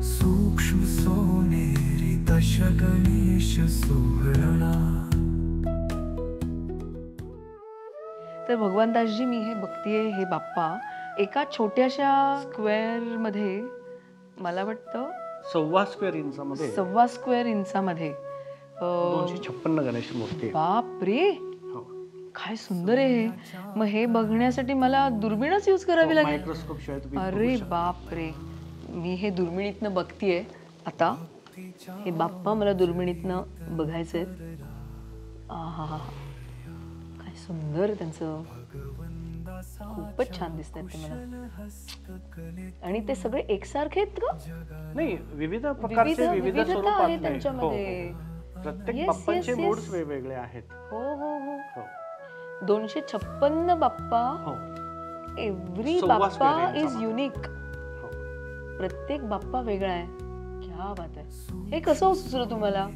सूक्ष्म सोनेरी दशगणेश सोहळा। तर भगवानदासजी, मी हे बघतीये हे बाप्पा एका छोट्याशा स्क्वेअर मध्ये, मला वाटतं 1.25 स्क्वेअर इंचामध्ये, 1.25 स्क्वेअर इंचामध्ये 256 गणेश मूर्ती आहे। बाप रे, हो, काय सुंदर आहे हे. मग हे बघण्यासाठी मला दुर्बीणच यूज करावी लागेल? मायक्रोस्कोप शिवाय तुम्ही अरे बाप रे, मी हे दुर्बिणीतनं बघतीये आता. हे बाप्पा मला दुर्बिणीतनं बघायचे. आहा, काय सुंदर त्यांचं, खूपच छान दिसतात ते मला. आणि ते सगळे एकसारखे आहेत का? नाही, विविध प्रकारचे विविध विविधता स्वरूपात आहे नाही. त्यांच्यामध्ये. प्रत्येक Yes, बाप्पांचे yes, मूड्स yes. वेगवेगळे आहेत। हो हो हो. हो 256 बाप्पा. हो एव्हरी 1.25 बाप्पा square इज इंचामध्ये. युनिक. हो. प्रत्येक बाप्पा वेगळा आहे. क्या बात आहे. हे कसं सुचलं तुम्हाला?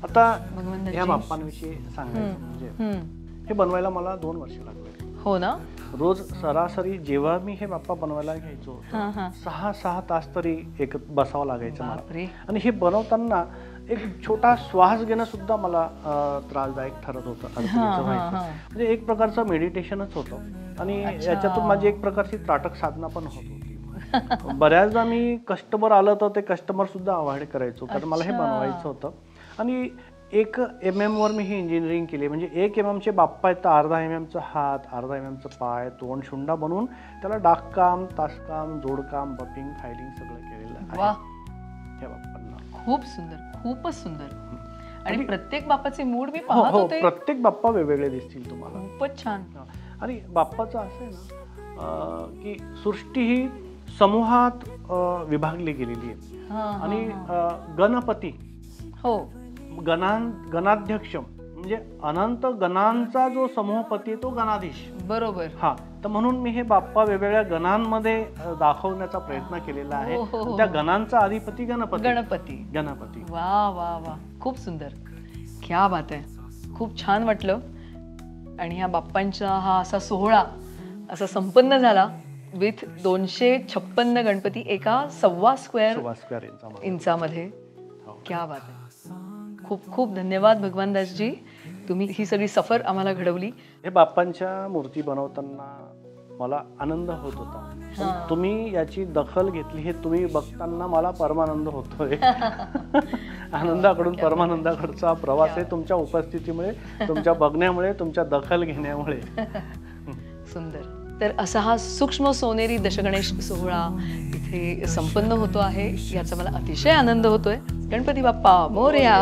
आता भगवानदासजी, या बाप्पांविषयी सांगायचं म्हणजे हे बनवायला मला 2 वर्ष लागले. हो ना. रोज सरासरी जेव्हा मी हे बाप्पा बनवायला घ्यायचो, 6 तास तरी एक बसावं लागायचं मला. बापरे. आणि हे बनवताना एक छोटा श्वास घेणं सुद्धा मला त्रासदायक ठरत होतं, अडचणीचं व्हायचं. म्हणजे एक प्रकारचं मेडिटेशनच होतं आणि याच्यातून माझी एक प्रकारची त्राटक साधना पण होत होती. बऱ्याचदा मी कस्टमर आलं तर ते कस्टमर सुद्धा अवॉइड करायचो, कारण मला हे बनवायचं होतं. आणि 1 mm वर मी ही इंजिनिअरिंग केली. म्हणजे 1 mm चे बाप्पा आहेत तर अर्धा mm चा हात, अर्धा mm चा पाय, तोंड, शुंडा बनवून त्याला डागकाम, तासकाम, जोडकाम, बपिंग, फायलिंग सगळं केलेलं आहे या बाप्पांना. खूप सुंदर, खूपच सुंदर. आणि प्रत्येक बाप्पाचे मूड मी हो पाहत हो, होते. प्रत्येक बाप्पा वेगवेगळे दिसतील तुम्हाला. खूपच छान. आणि बाप्पाचं असं आहे ना की सृष्टी ही समूहात विभागली गेलेली आहे. आणि गणपती, हो, गणाध्यक्ष म्हणजे अनंत गणांचा जो समूहपती तो गणाधीश. बरोबर. हा, तर म्हणून मी हे बाप्पा वेगवेगळ्या गणांमध्ये दाखवण्याचा प्रयत्न केलेला आहे. त्या गणांचा अधिपती गणपती. गणपती. गणपती. वा वा वा, खूप सुंदर. क्या बात आहे. खूप छान वाटलं. आणि ह्या बाप्पांचा हा असा सोहळा असा संपन्न झाला विथ 256 गणपती एका 1.25 स्क्वेअर इंचामध्ये. क्या बात आहे. खूप खूप धन्यवाद भगवानदासजी, तुम्ही ही सगळी सफर आम्हाला घडवली. हे बाप्पांच्या मूर्ती बनवताना मला आनंद होत होता, पण तुम्ही याची दखल घेतली हे तुम्ही बघताना मला परमानंद होतोय. आनंदाकडून परमानंदाकडचा प्रवास आहे तुमच्या उपस्थितीमुळे, तुमच्या बघण्यामुळे, तुमच्या दखल घेण्यामुळे. सुंदर. तर असा हा सूक्ष्म सोनेरी दशगणेश सोहळा इथे संपन्न होतो आहे, याचा मला अतिशय आनंद होतोय. गणपती बाप्पा मोरया.